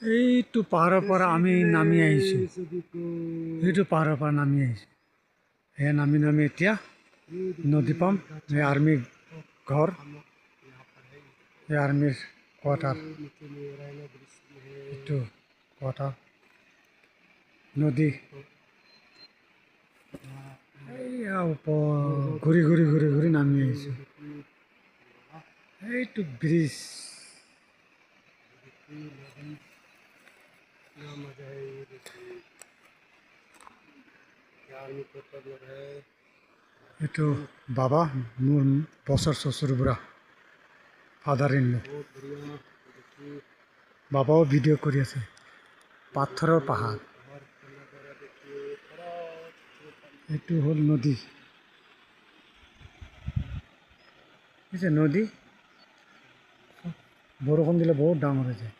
এইটো পাহাৰৰ পৰা আমি নামি আহিছোঁ। এইটো পাহাৰৰ পৰা নামি আহিছোঁ। সেয়া নামি নামি এতিয়া নদী পাম। এই আৰ্মি ঘৰ, এই আৰ্মিৰ কোৱাৰ্টাৰ, এইটো কোৱাৰ্টাৰ নদী। এইয়া ওপৰ ঘূৰি ঘূৰি ঘূৰি ঘূৰি নামি আহিছোঁ। এইটো ব্ৰিজ। এইটো বাবা, মোৰ বছৰ চচুৰ বুঢ়া, ফাদাৰ ইন ল। বাবাও ভিডিঅ' কৰি আছে। পাথৰৰ পাহাৰ, এইটো হ'ল নদী। নদী বৰষুণ দিলে বহুত ডাঙৰ হৈ যায়।